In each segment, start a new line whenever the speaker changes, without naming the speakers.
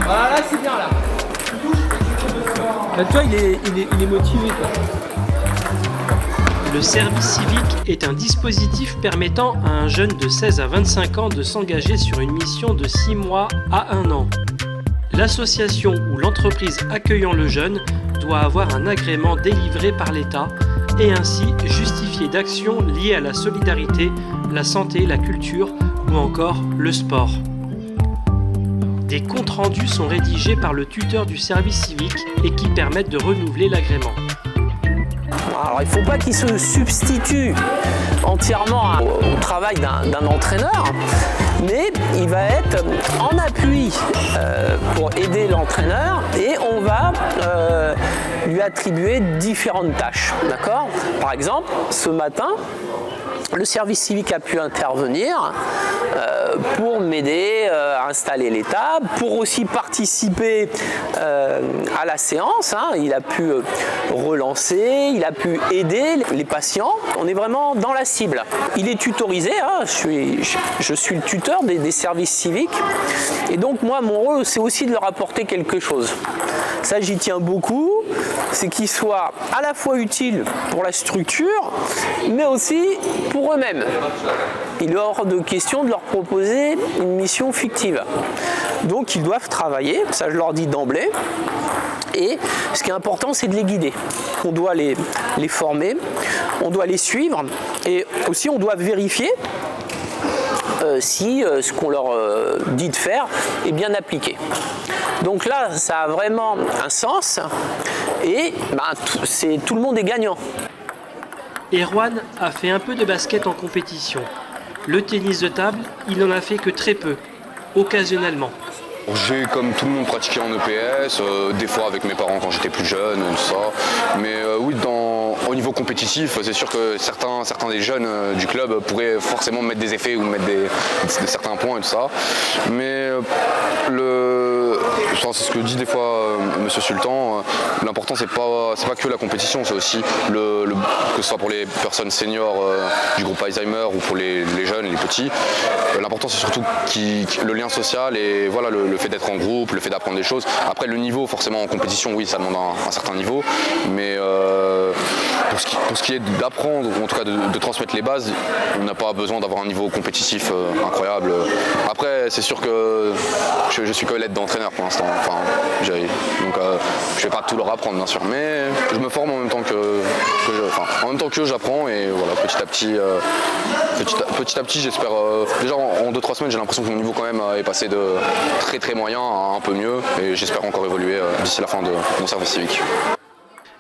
Voilà, là c'est bien là.
Là, toi, il est motivé, quoi. Le service civique est un dispositif permettant à un jeune de 16 à 25 ans de s'engager sur une mission de 6 mois à 1 an. L'association ou l'entreprise accueillant le jeune doit avoir un agrément délivré par l'État et ainsi justifier d'actions liées à la solidarité, la santé, la culture ou encore le sport. Des comptes rendus sont rédigés par le tuteur du service civique et qui permettent de renouveler l'agrément.
Alors il ne faut pas qu'il se substitue entièrement au travail d'un entraîneur, mais il va être en appui pour aider l'entraîneur et on va lui attribuer différentes tâches. D'accord ? Par exemple, ce matin, le service civique a pu intervenir pour m'aider à installer les tables, pour aussi participer à la séance. Il a pu relancer, il a pu aider les patients. On est vraiment dans la cible. Il est tutorisé, je suis le tuteur des services civiques. Et donc moi, mon rôle, c'est aussi de leur apporter quelque chose. Ça, j'y tiens beaucoup. C'est qu'ils soient à la fois utiles pour la structure, mais aussi pour eux-mêmes. Il est hors de question de leur proposer une mission fictive. Donc ils doivent travailler, ça je leur dis d'emblée. Et ce qui est important, c'est de les guider. On doit les former, on doit les suivre et aussi on doit vérifier si ce qu'on leur dit de faire est bien appliqué. Donc là, ça a vraiment un sens et tout le monde est gagnant.
Erwan a fait un peu de basket en compétition. Le tennis de table, il n'en a fait que très peu, occasionnellement.
J'ai, comme tout le monde, pratiqué en EPS, des fois avec mes parents quand j'étais plus jeune, tout ça. Mais oui, au niveau compétitif, c'est sûr que certains des jeunes du club pourraient forcément mettre des effets ou mettre certains points et tout ça. Mais c'est ce que dit des fois Monsieur Sultan, l'important c'est pas que la compétition, c'est aussi que ce soit pour les personnes seniors du groupe Alzheimer ou pour les jeunes, les petits. L'important c'est surtout le lien social et voilà, le fait d'être en groupe, le fait d'apprendre des choses. Après le niveau, forcément en compétition, oui, ça demande un certain niveau, mais pour ce qui est d'apprendre, ou en tout cas de transmettre les bases, on n'a pas besoin d'avoir un niveau compétitif incroyable. Après, c'est sûr que je suis que l'aide d'entraîneur pour l'instant. Donc je vais pas tout leur apprendre bien sûr, mais je me forme en même temps que j'apprends et voilà, petit à petit j'espère. Déjà en 2-3 semaines j'ai l'impression que mon niveau quand même est passé de très très moyen à un peu mieux et j'espère encore évoluer d'ici la fin de mon service civique.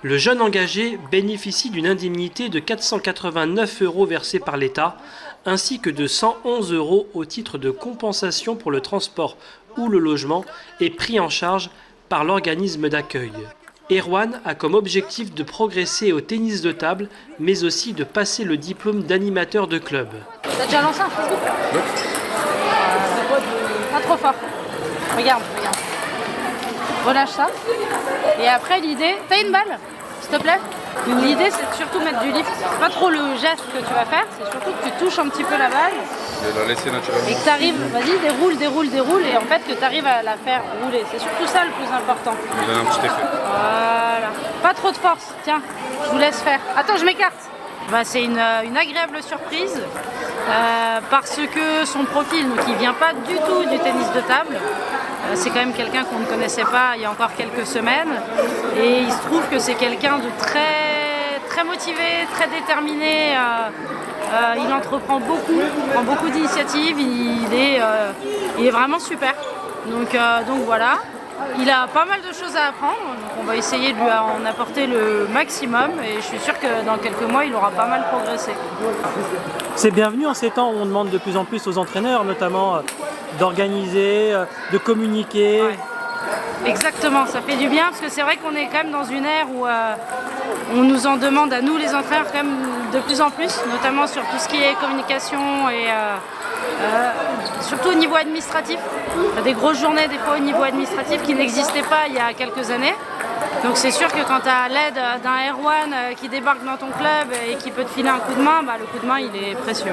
Le jeune engagé bénéficie d'une indemnité de 489 € versée par l'État, ainsi que de 111 € au titre de compensation pour le transport ou le logement et pris en charge par l'organisme d'accueil. Erwan a comme objectif de progresser au tennis de table, mais aussi de passer le diplôme d'animateur de club.
T'as déjà lancé un Facebook ? Oui. Pas trop fort. Regarde. Relâche ça. Et après l'idée, t'as une balle ? S'il te plaît. L'idée c'est de surtout mettre du lift. C'est pas trop le geste que tu vas faire, c'est surtout que tu touches un petit peu la balle.
Et la laisser naturellement.
Et que tu arrives, vas-y, déroule, et en fait que tu arrives à la faire rouler. C'est surtout ça le plus important.
Ça donne un petit effet.
Voilà. Pas trop de force, tiens, je vous laisse faire. Attends, je m'écarte. C'est une agréable surprise parce que son profil, donc il vient pas du tout du tennis de table. C'est quand même quelqu'un qu'on ne connaissait pas il y a encore quelques semaines. Et il se trouve que c'est quelqu'un de très, très motivé, très déterminé. Il entreprend beaucoup, prend beaucoup d'initiatives. Il est vraiment super. Donc voilà. Il a pas mal de choses à apprendre, donc on va essayer de lui en apporter le maximum et je suis sûre que dans quelques mois, il aura pas mal progressé.
C'est bienvenu en ces temps où on demande de plus en plus aux entraîneurs, notamment d'organiser, de communiquer.
Ouais. Exactement, ça fait du bien parce que c'est vrai qu'on est quand même dans une ère où on nous en demande à nous les entraîneurs quand même de plus en plus, notamment sur tout ce qui est communication et surtout au niveau administratif. Il y a des grosses journées des fois au niveau administratif qui n'existaient pas il y a quelques années. Donc c'est sûr que quand tu as l'aide d'un Erwan qui débarque dans ton club et qui peut te filer un coup de main, le coup de main il est précieux.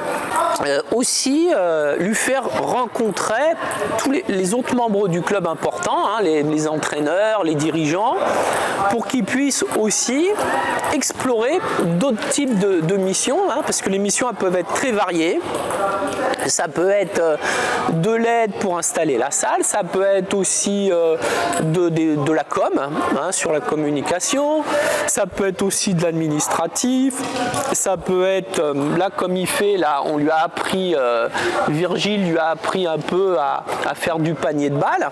Aussi lui faire rencontrer tous les autres membres du club importants, hein, les entraîneurs, les dirigeants, pour qu'ils puissent aussi explorer d'autres types de missions, hein, parce que les missions elles peuvent être très variées. Ça peut être de l'aide pour installer la salle, ça peut être aussi de la com, hein, sur la communication, ça peut être aussi de l'administratif, ça peut être, là comme il fait, là on lui a appris, Virgile lui a appris un peu à faire du panier de balles.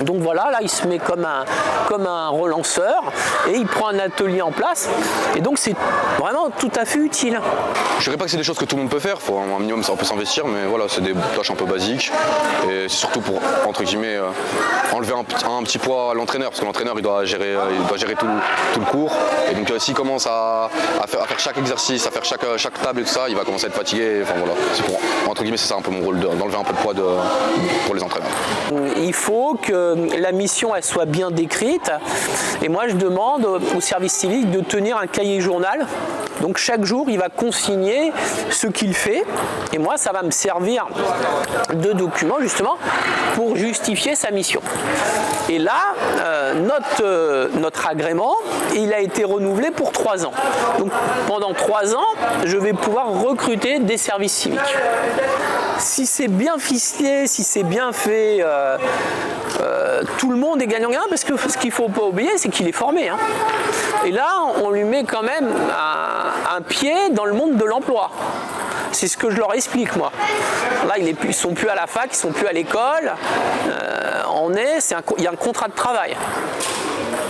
Donc voilà, là il se met comme un relanceur et il prend un atelier en place et donc c'est vraiment tout à fait utile.
Je dirais pas que c'est des choses que tout le monde peut faire, il faut un minimum ça peut s'investir, mais voilà, c'est des tâches un peu basiques et c'est surtout pour, entre guillemets, enlever un petit poids à l'entraîneur, parce que l'entraîneur il doit gérer tout le cours et donc s'il commence à faire chaque exercice, à faire chaque table et tout ça, il va commencer à être fatigué, enfin voilà, c'est pour, entre guillemets c'est ça un peu mon rôle, d'enlever un peu de poids pour les entraîneurs.
Il faut que la mission elle soit bien décrite et moi je demande au service civique de tenir un cahier journal. Donc chaque jour il va consigner ce qu'il fait et moi ça va me servir de document justement pour justifier sa mission. Et là notre agrément il a été renouvelé pour 3 ans. Donc pendant 3 ans je vais pouvoir recruter des services civiques. Si c'est bien ficelé, si c'est bien fait, tout le monde est gagnant-gagnant parce que ce qu'il ne faut pas oublier, c'est qu'il est formé. Hein. Et là, on lui met quand même un pied dans le monde de l'emploi. C'est ce que je leur explique, moi. Là, ils ne sont plus à la fac, ils ne sont plus à l'école. Il y a un contrat de travail.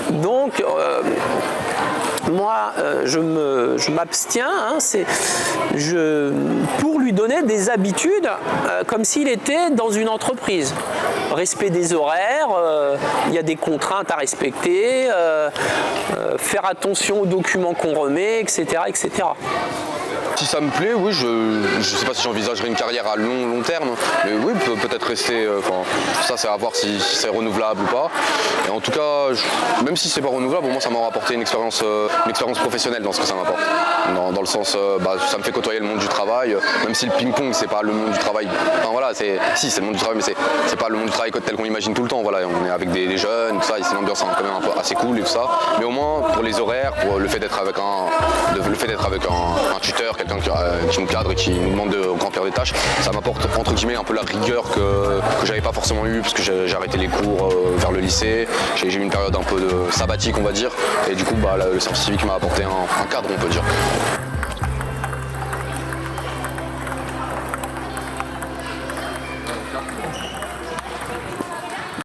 Donc, moi, je m'abstiens pour lui donner des habitudes comme s'il était dans une entreprise. Respect des horaires, il y a des contraintes à respecter, faire attention aux documents qu'on remet, etc., etc.
Si ça me plaît, oui, je ne sais pas si j'envisagerais une carrière à long terme, mais oui, peut-être rester, ça c'est à voir si c'est renouvelable ou pas. Et en tout cas, même si c'est pas renouvelable, moi ça m'aura apporté une expérience professionnelle dans ce que ça m'apporte. Dans le sens, ça me fait côtoyer le monde du travail, même si le ping-pong c'est pas le monde du travail. Enfin voilà, c'est le monde du travail, mais c'est pas le monde du travail tel qu'on l'imagine tout le temps. Voilà, on est avec des jeunes, tout ça, et c'est une ambiance quand même un peu assez cool et tout ça. Mais au moins pour les horaires, pour le fait d'être avec un tuteur, quelqu'un qui nous cadre et qui nous demande de remplir des tâches, ça m'apporte entre guillemets un peu la rigueur que j'avais pas forcément eu parce que j'ai arrêté les cours vers le lycée, j'ai eu une période un peu de sabbatique on va dire et du coup le service civique m'a apporté un cadre on peut dire.